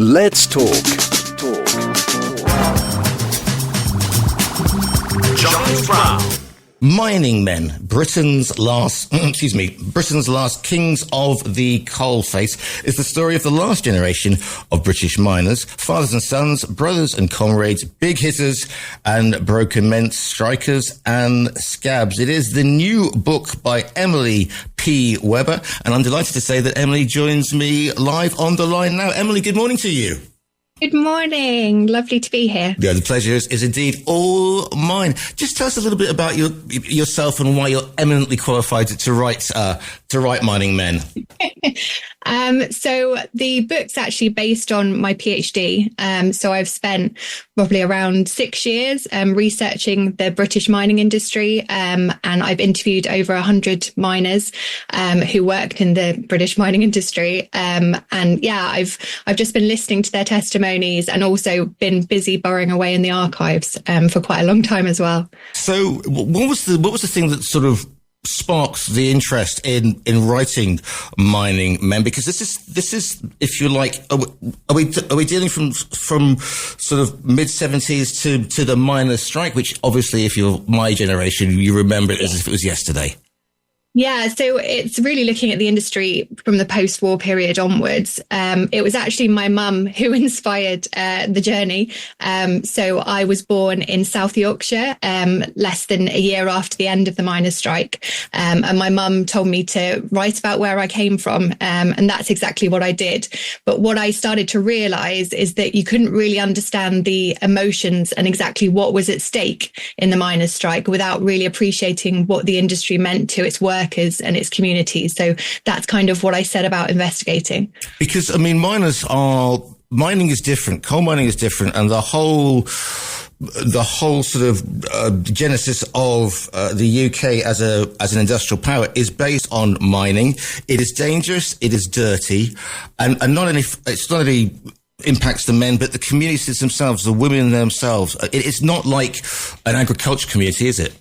Let's talk. Giles Brown. Mining men, Britain's last kings of the Coalface, is the story of the last generation of British miners, fathers and sons, brothers and comrades, big hitters and broken men, strikers and scabs. It is the new book by Emily P. Webber, and I'm delighted to say that Emily joins me live on the line now. Emily, good morning to you. Good morning. Lovely to be here. Yeah, the pleasure is indeed all mine. Just tell us a little bit about yourself and why you're eminently qualified to write Mining Men. So the book's actually based on my PhD. So I've spent probably around 6 years researching the British mining industry, and I've interviewed over 100 miners who worked in the British mining industry. And yeah, I've just been listening to their testimonies and also been busy burrowing away in the archives for quite a long time as well. So what was the thing that sort of sparks the interest in writing Mining Men? Because this is if you like, are we dealing from sort of mid-70s to the miners' strike, which obviously if you're my generation you remember it as if it was yesterday. Yeah, so it's really looking at the industry from the post-war period onwards. It was actually my mum who inspired the journey. So I was born in South Yorkshire, less than a year after the end of the miners' strike. And my mum told me to write about where I came from. And that's exactly what I did. But what I started to realise is that you couldn't really understand the emotions and exactly what was at stake in the miners' strike without really appreciating what the industry meant to its workers and its communities. So that's kind of what I set about investigating. Because, I mean, mining is different. Coal mining is different. And the whole sort of genesis of the UK as an industrial power is based on mining. It is dangerous. It is dirty. And it's not only impacts the men, but the communities themselves, the women themselves. It's not like an agriculture community, is it?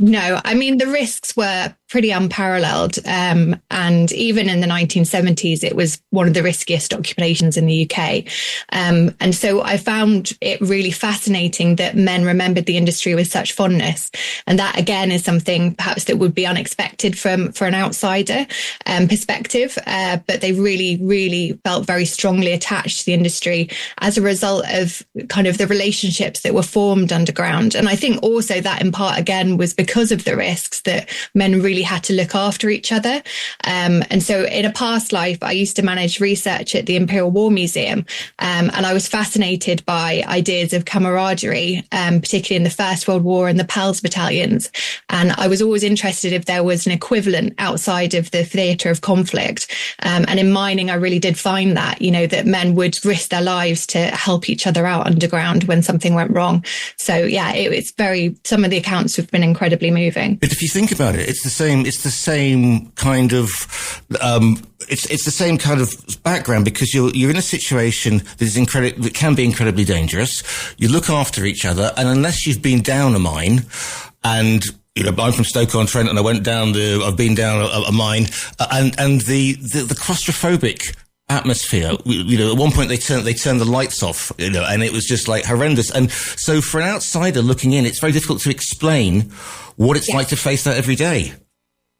No, I mean, the risks were pretty unparalleled. And even in the 1970s, it was one of the riskiest occupations in the UK. And so I found it really fascinating that men remembered the industry with such fondness. And that, again, is something perhaps that would be unexpected for an outsider perspective. But they really, really felt very strongly attached to the industry as a result of kind of the relationships that were formed underground. And I think also that in part, again, was because of the risks that men really had to look after each other. And so in a past life, I used to manage research at the Imperial War Museum. And I was fascinated by ideas of camaraderie, particularly in the First World War and the PALS battalions. And I was always interested if there was an equivalent outside of the theatre of conflict. And in mining, I really did find that, that men would risk their lives to help each other out underground when something went wrong. So yeah, some of the accounts have been incredibly moving. But if you think about it, it's the same kind of it's the same kind of background, because you're in a situation that can be incredibly dangerous. You look after each other, and unless you've been down a mine, and I'm from Stoke-on-Trent, and I've been down a mine, and the claustrophobic atmosphere, at one point they turned the lights off, and it was just like horrendous. And so for an outsider looking in, it's very difficult to explain what it's like to face that every day.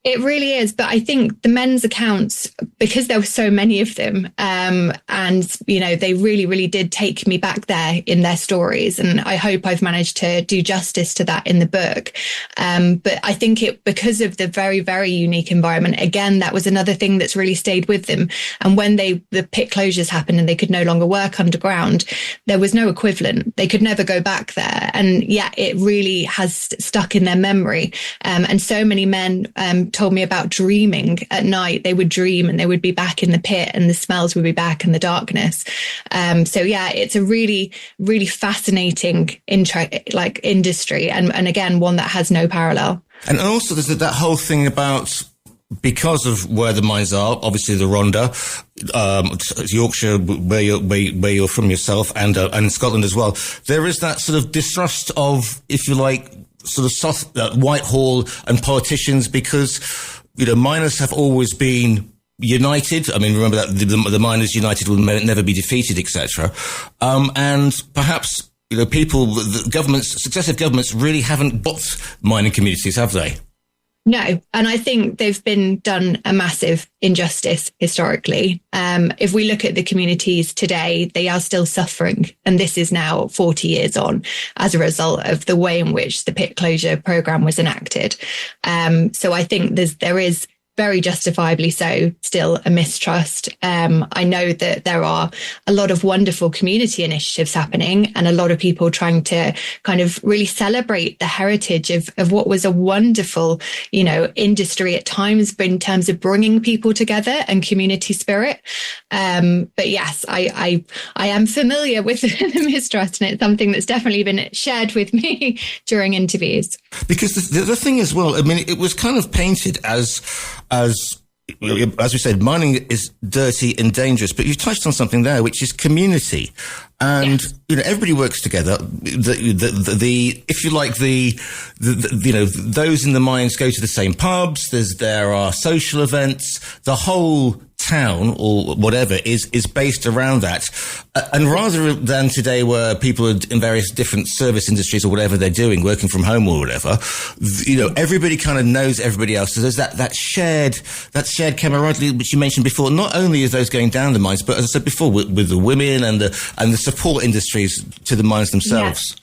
It really is. But I think the men's accounts, because there were so many of them, and, they really, really did take me back there in their stories. And I hope I've managed to do justice to that in the book. But I think because of the very, very unique environment, again, that was another thing that's really stayed with them. And when the pit closures happened and they could no longer work underground, there was no equivalent. They could never go back there. And yet it really has stuck in their memory. And so many men, told me about dreaming at night. They would dream and they would be back in the pit and the smells would be back in the darkness. So yeah, it's a really, really fascinating industry. And again, one that has no parallel. And also there's that whole thing about, because of where the mines are, obviously the Rhondda, Yorkshire, where you're from yourself, and Scotland as well, there is that sort of distrust of, if you like, sort of soft Whitehall and politicians, because miners have always been united. I mean, remember that the miners united will never be defeated, etc. And perhaps, successive governments really haven't got mining communities, have they? No, and I think they've been done a massive injustice historically. If we look at the communities today, they are still suffering. And this is now 40 years on as a result of the way in which the pit closure programme was enacted. So I think there is very justifiably so, still a mistrust. I know that there are a lot of wonderful community initiatives happening and a lot of people trying to kind of really celebrate the heritage of what was a wonderful, industry at times in terms of bringing people together and community spirit. But yes, I am familiar with the mistrust, and it's something that's definitely been shared with me during interviews. Because the other thing as well, I mean, it was kind of painted as we said, mining is dirty and dangerous, but you've touched on something there, which is community. And, everybody works together. If you like, those in the mines go to the same pubs. There are social events. The whole town or whatever is based around that. And rather than today where people are in various different service industries or whatever they're doing, working from home or whatever, everybody kind of knows everybody else. So there's that shared camaraderie, which you mentioned before. Not only is those going down the mines, but as I said before, with the women and the support industries to the mines themselves.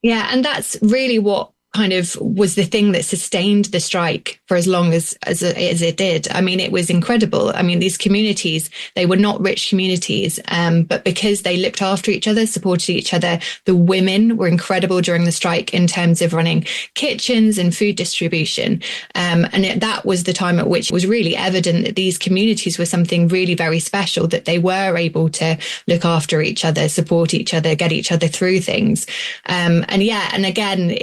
Yeah, and that's really what kind of was the thing that sustained the strike for as long as it did. I mean, it was incredible. I mean, these communities, they were not rich communities, but because they looked after each other, supported each other, the women were incredible during the strike in terms of running kitchens and food distribution. That was the time at which it was really evident that these communities were something really very special, that they were able to look after each other, support each other, get each other through things. And again,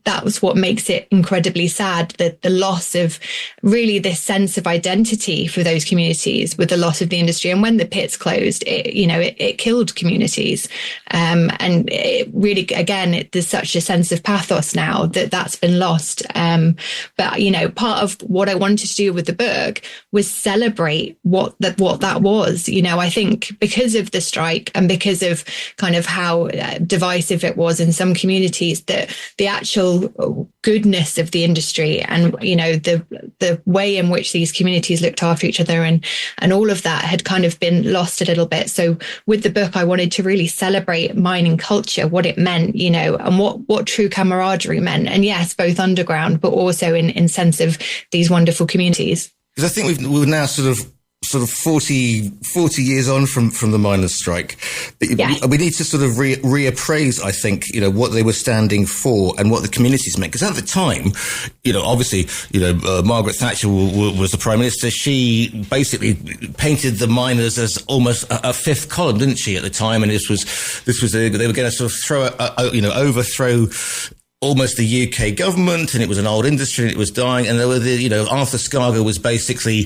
that was what makes it incredibly sad, that the loss of really this sense of identity for those communities with the loss of the industry. And when the pits closed, it killed communities. And it really, again, there's such a sense of pathos now that's been lost. But, part of what I wanted to do with the book was celebrate what that was. I think because of the strike and because of kind of how divisive it was in some communities, that the actual goodness of the industry and, the way in which these communities looked after each other and all of that had kind of been lost a little bit. So with the book, I wanted to really celebrate mining culture, what it meant, and what true camaraderie meant. And yes, both underground, but also in sense of these wonderful communities. Because I think we're now sort of 40 years on from the miners' strike. Yeah. We need to sort of reappraise, I think, what they were standing for and what the communities meant. Because at the time, obviously, Margaret Thatcher was the Prime Minister. She basically painted the miners as almost a fifth column, didn't she, at the time? And they were going to sort of overthrow almost the UK government, and it was an old industry and it was dying. And there were Arthur Scargill was basically,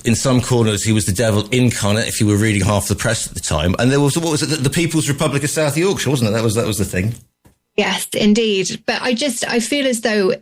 in some corners, he was the devil incarnate if you were reading half the press at the time. And there was, what was it, the People's Republic of South Yorkshire, wasn't it? That was the thing. Yes, indeed. But I feel as though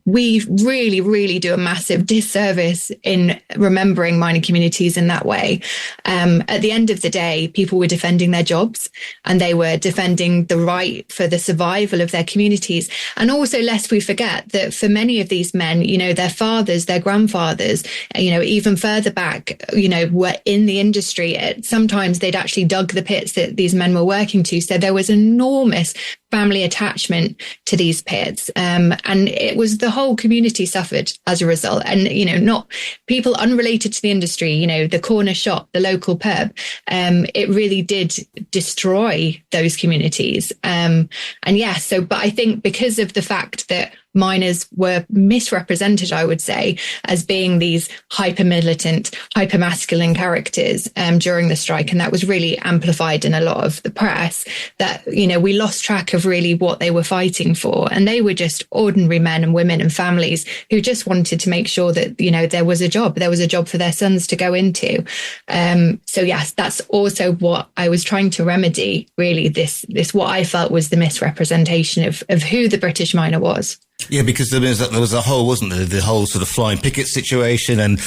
we really, really do a massive disservice in remembering mining communities in that way. At the end of the day, people were defending their jobs and they were defending the right for the survival of their communities. And also, lest we forget that for many of these men, their fathers, their grandfathers, even further back, were in the industry. Sometimes they'd actually dug the pits that these men were working to. So there was enormous family attachment to these pits. And it was the whole community suffered as a result. And, not people unrelated to the industry, the corner shop, the local pub, it really did destroy those communities. But I think because of the fact that miners were misrepresented, I would say, as being these hyper-militant, hyper-masculine characters during the strike. And that was really amplified in a lot of the press, that, we lost track of really what they were fighting for. And they were just ordinary men and women and families who just wanted to make sure that, there was a job for their sons to go into. So yes, that's also what I was trying to remedy, really, this what I felt was the misrepresentation of who the British miner was. Yeah, because there was a whole, wasn't there, the whole sort of flying picket situation and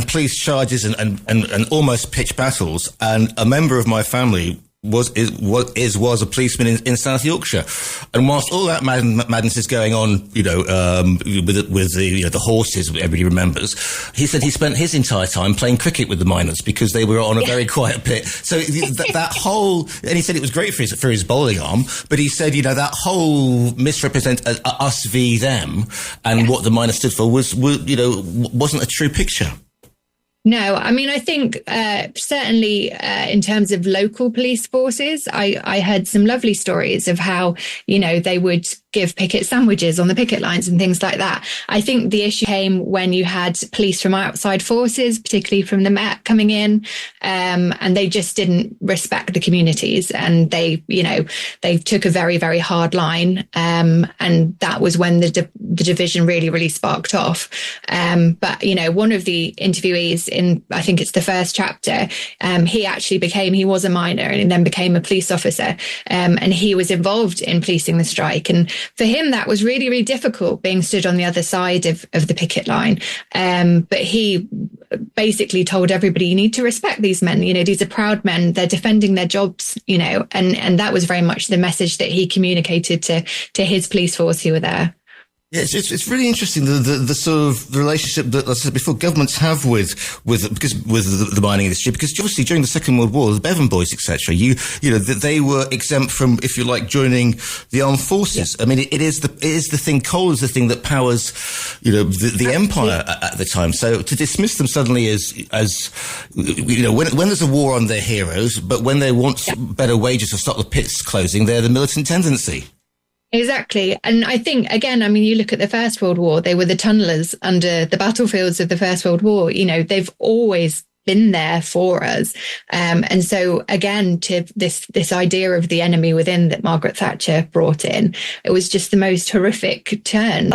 police charges and almost pitched battles. And a member of my family was a policeman in South Yorkshire, and whilst all that madness is going on, with the horses, everybody remembers. He said he spent his entire time playing cricket with the miners because they were on a very quiet pitch. So that whole, and he said it was great for his bowling arm, but he said that whole misrepresent us v them and what the miners stood for wasn't a true picture. No, I mean, I think certainly in terms of local police forces, I heard some lovely stories of how, they would give picket sandwiches on the picket lines and things like that. I think the issue came when you had police from outside forces, particularly from the Met, coming in, and they just didn't respect the communities, and they took a very, very hard line, and that was when the division really, really sparked off. But one of the interviewees in, I think it's the first chapter, he was a miner and then became a police officer, and he was involved in policing the strike. And for him, that was really, really difficult, being stood on the other side of the picket line. But he basically told everybody, you need to respect these men. These are proud men. They're defending their jobs, and that was very much the message that he communicated to his police force who were there. Yeah, it's really interesting the sort of the relationship that, as I said before, governments have with the mining industry, because obviously during the Second World War, the Bevan Boys, etc., they were exempt from, if you like, joining the armed forces. Yeah. I mean, it is the thing. Coal is the thing that powers, the empire at the time. So to dismiss them suddenly as when there's a war on, their heroes, but when they want better wages to stop the pits closing, they're the militant tendency. Exactly. And I think, again, you look at the First World War, they were the tunnellers under the battlefields of the First World War. They've always been there for us. And so, again, to this idea of the enemy within that Margaret Thatcher brought in, it was just the most horrific turn.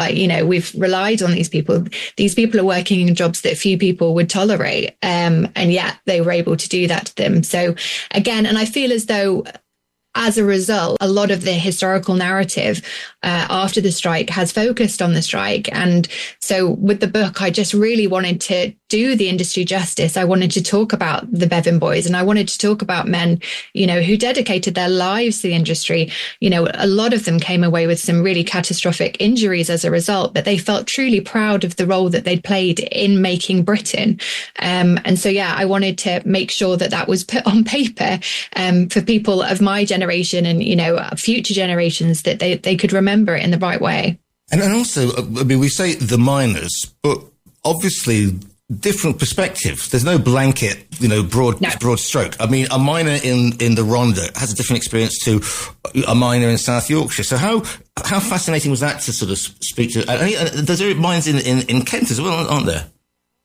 We've relied on these people. These people are working in jobs that few people would tolerate. And yet they were able to do that to them. So, again, and I feel as though, as a result, a lot of the historical narrative after the strike has focused on the strike. And so with the book, I just really wanted to do the industry justice. I wanted to talk about the Bevan Boys, and I wanted to talk about men, who dedicated their lives to the industry. A lot of them came away with some really catastrophic injuries as a result, but they felt truly proud of the role that they'd played in making Britain. And so, I wanted to make sure that was put on paper for people of my generation and, future generations, that they could remember it in the right way. And also, we say the miners, but obviously different perspectives. There's no blanket, broad stroke. A miner in the Rhondda has a different experience to a miner in South Yorkshire. So how fascinating was that to sort of speak to? There's mines in Kent as well, aren't there?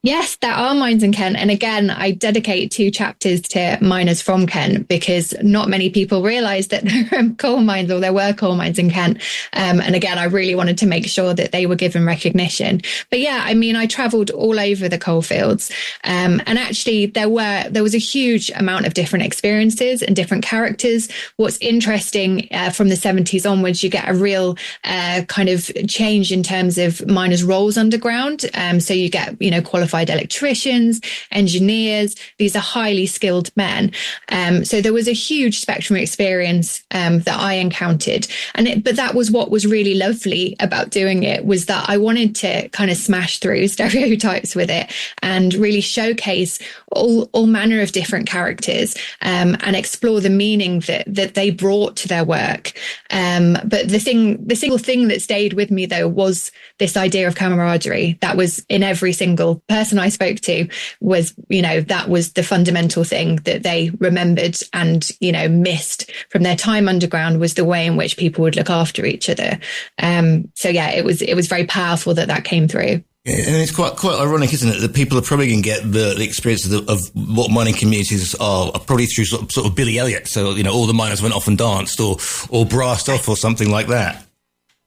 Yes, there are mines in Kent. And again, I dedicate 2 chapters to miners from Kent, because not many people realise that there are coal mines, or there were coal mines in Kent. And again, I really wanted to make sure that they were given recognition. But I travelled all over the coalfields. And actually, there was a huge amount of different experiences and different characters. What's interesting, from the 70s onwards, you get a real kind of change in terms of miners' roles underground. So you get, qualified electricians, engineers. These are highly skilled men. So there was a huge spectrum of experience that I encountered. But that was what was really lovely about doing it, was that I wanted to kind of smash through stereotypes with it and really showcase all manner of different characters, and explore the meaning that they brought to their work. But the single thing that stayed with me, though, was this idea of camaraderie. That was in every single person I spoke to. Was, that was the fundamental thing that they remembered and, missed from their time underground, was the way in which people would look after each other. It was very powerful that came through. Yeah, and it's quite ironic, isn't it, that people are probably going to get the experience of what mining communities are probably through sort of Billy Elliot. So, all the miners went off and danced or brassed off or something like that.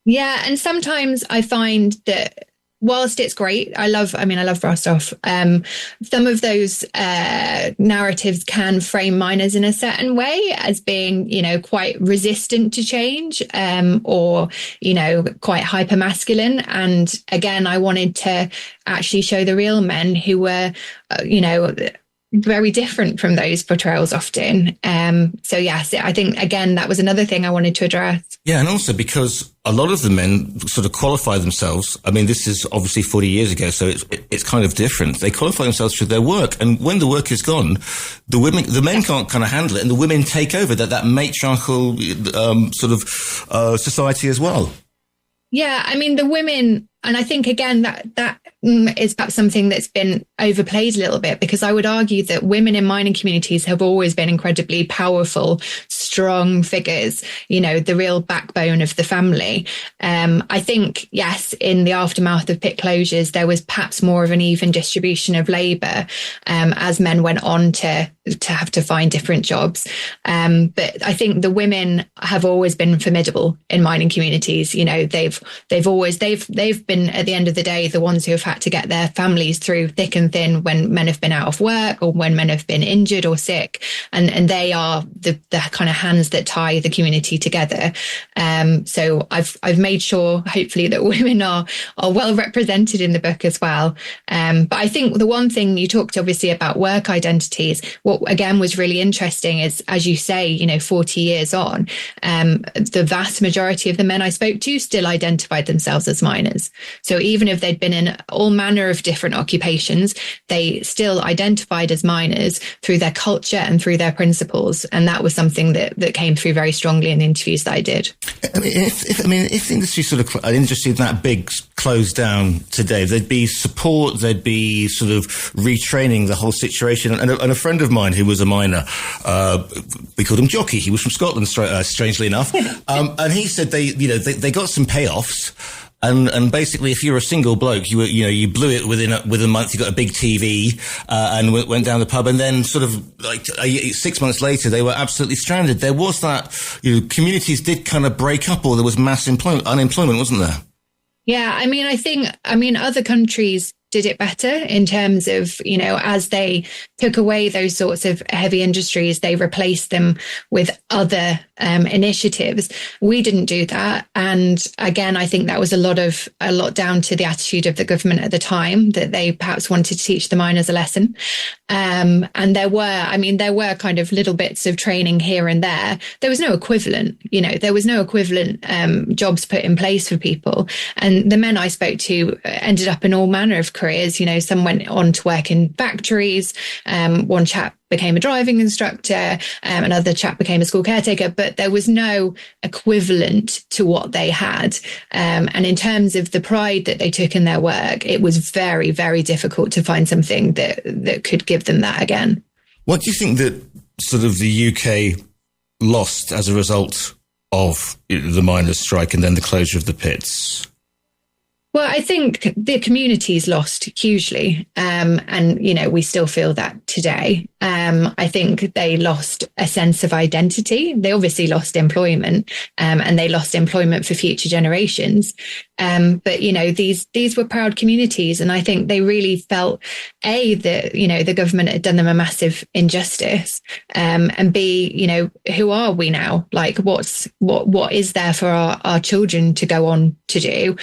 Yeah, and sometimes I find that whilst it's great, I love Rostov. Some of those narratives can frame miners in a certain way as being, quite resistant to change, or, quite hyper masculine. And again, I wanted to actually show the real men who were, very different from those portrayals often. So yes, I think again, that was another thing I wanted to address. Yeah. And also because a lot of the men sort of qualify themselves. I mean, this is obviously 40 years ago, so it's kind of different. They qualify themselves through their work. And when the work is gone, the men can't kind of handle it, and the women take over that matriarchal, society as well. Yeah. I mean, the women, and I think again, that is perhaps something that's been overplayed a little bit, because I would argue that women in mining communities have always been incredibly powerful, strong figures, the real backbone of the family. I think, yes, in the aftermath of pit closures, there was perhaps more of an even distribution of labour as men went on to have to find different jobs. But I think the women have always been formidable in mining communities. They've always been, at the end of the day, the ones who have had to get their families through thick and thin when men have been out of work or when men have been injured or sick. And they are the kind of hands that tie the community together. So I've made sure, hopefully, that women are well represented in the book as well. But I think the one thing you talked obviously about work identities, what again was really interesting is, as you say, 40 years on, the vast majority of the men I spoke to still identified themselves as miners. So even if they'd been in all manner of different occupations, they still identified as miners through their culture and through their principles. And that was something that came through very strongly in the interviews that I did. If the industry an industry that big closed down today, there'd be support, there'd be sort of retraining the whole situation. And a friend of mine who was a miner, we called him Jockey. He was from Scotland, strangely enough. And he said they got some payoffs. And basically, if you're a single bloke, you blew it within a month. You got a big TV, and went down the pub, and then sort of like 6 months later, they were absolutely stranded. There was that, communities did kind of break up, or there was mass unemployment, wasn't there? Yeah, I think other countries did it better in terms of, as they took away those sorts of heavy industries, they replaced them with other initiatives. We didn't do that. And again, I think that was a lot down to the attitude of the government at the time, that they perhaps wanted to teach the miners a lesson. And there were kind of little bits of training here and there. There was no equivalent, there was no equivalent jobs put in place for people. And the men I spoke to ended up in all manner of careers. Some went on to work in factories. One chap became a driving instructor. Another chap became a school caretaker, but there was no equivalent to what they had. And in terms of the pride that they took in their work, it was very, very difficult to find something that could give them that again. What do you think that sort of the UK lost as a result of the miners' strike and then the closure of the pits? Well, I think the community's lost hugely. And, we still feel that today. I think they lost a sense of identity. They obviously lost employment, and they lost employment for future generations. But, these were proud communities. And I think they really felt, A, that, the government had done them a massive injustice. And B, who are we now? Like, what is there for our children to go on to do?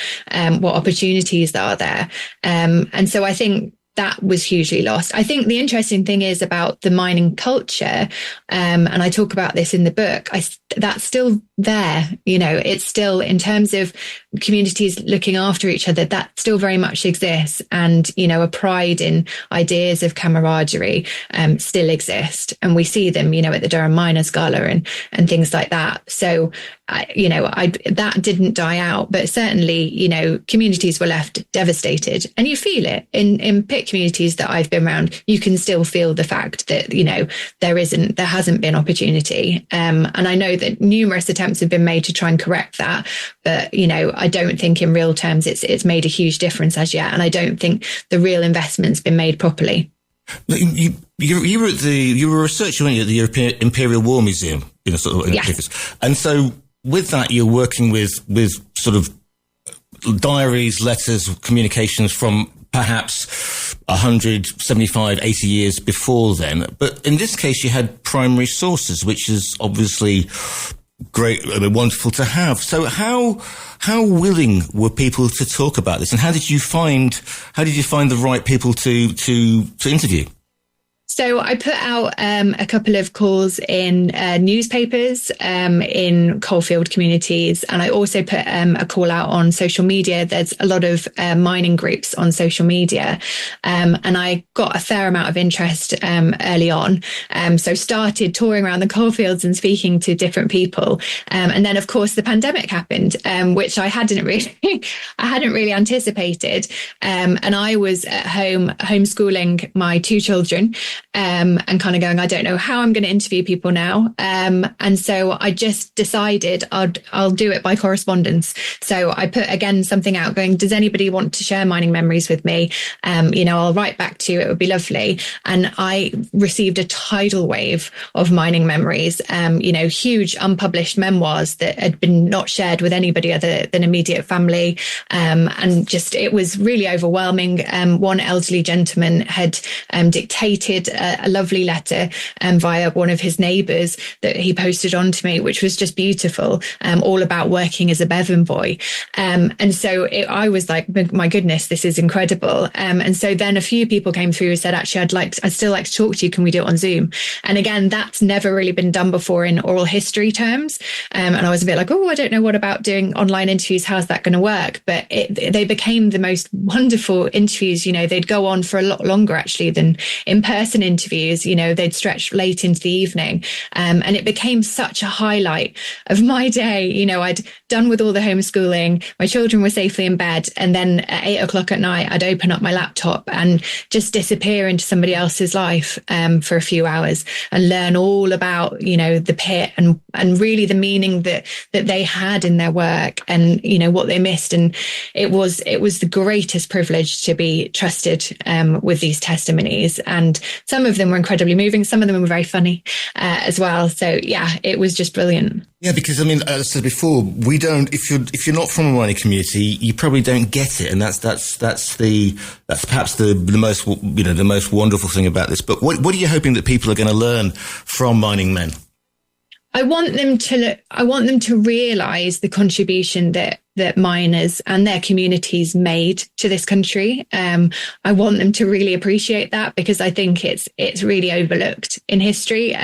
What opportunities are there? And so I think that was hugely lost. I think the interesting thing is about the mining culture, and I talk about this in the book, that's still there. It's still, in terms of communities looking after each other, that still very much exists. And, a pride in ideas of camaraderie still exist. And we see them, at the Durham Miners Gala and things like that. So, that didn't die out, but certainly, communities were left devastated, and you feel it in pit communities that I've been around. You can still feel the fact that, there hasn't been opportunity. And I know that numerous attempts have been made to try and correct that, but, I don't think in real terms it's made a huge difference as yet. And I don't think the real investment's been made properly. You were a researcher, weren't you, at the European Imperial War Museum? Yes. And so with that, you're working with sort of diaries, letters, communications from perhaps 175, 80 years before then. But in this case, you had primary sources, which is obviously great, wonderful to have. So how willing were people to talk about this, and how did you find the right people to interview? So I put out a couple of calls in newspapers, in coalfield communities, and I also put a call out on social media. There's a lot of mining groups on social media, and I got a fair amount of interest early on. So started touring around the coalfields and speaking to different people, and then of course the pandemic happened, which I hadn't really anticipated. And I was at home homeschooling my two children. And kind of going, I don't know how I'm going to interview people now. And so I just decided I'll do it by correspondence. So I put again something out going, does anybody want to share mining memories with me? I'll write back to you. It would be lovely. And I received a tidal wave of mining memories, huge unpublished memoirs that had been not shared with anybody other than immediate family. And just, it was really overwhelming. One elderly gentleman had dictated a lovely letter via one of his neighbours that he posted on to me, which was just beautiful, all about working as a Bevan boy. And so I was like, my goodness, this is incredible. And so then a few people came through and said, actually, I'd still like to talk to you. Can we do it on Zoom? And again, that's never really been done before in oral history terms. And I was a bit like, I don't know what about doing online interviews. How's that going to work? But they became the most wonderful interviews. They'd go on for a lot longer actually than in-person interviews. They'd stretch late into the evening. And it became such a highlight of my day. I'd done with all the homeschooling. My children were safely in bed. And then at 8:00 at night, I'd open up my laptop and just disappear into somebody else's life for a few hours and learn all about, the pit and really the meaning that they had in their work and, what they missed. And it was the greatest privilege to be trusted with these testimonies. And some of them were incredibly moving. Some of them were very funny as well. So yeah, it was just brilliant. Yeah, because as I said before, we don't. If you're not from a mining community, you probably don't get it, and that's perhaps the most wonderful thing about this. But what are you hoping that people are going to learn from Mining Men? I want them to realise the contribution that miners and their communities made to this country. I want them to really appreciate that, because I think it's really overlooked in history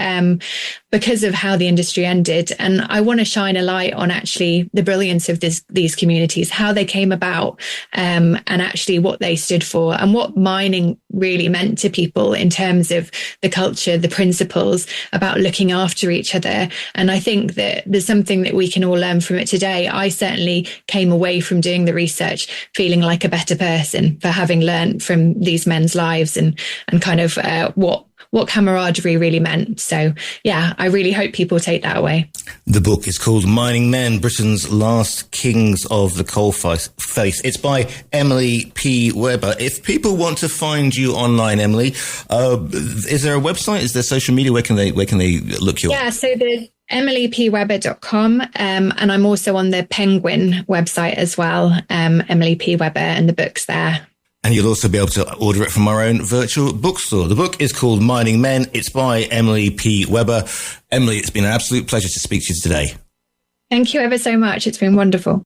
because of how the industry ended. And I want to shine a light on actually the brilliance of these communities, how they came about, and actually what they stood for and what mining really meant to people in terms of the culture, the principles about looking after each other. And I think that there's something that we can all learn from it today. I certainly came away from doing the research feeling like a better person for having learned from these men's lives and kind of what camaraderie really meant. So yeah, I really hope people take that away. The book is called Mining Men, Britain's Last Kings of the Coalface. It's by Emily P. Webber. If people want to find you online, Emily, is there a website? Is there social media? Where can they look you up? Yeah, so the emilypwebber.com, and I'm also on the Penguin website as well, Emily P. Webber, and the book's there. And you'll also be able to order it from our own virtual bookstore. The book is called Mining Men. It's by Emily P. Webber. Emily, it's been an absolute pleasure to speak to you today. Thank you ever so much. It's been wonderful.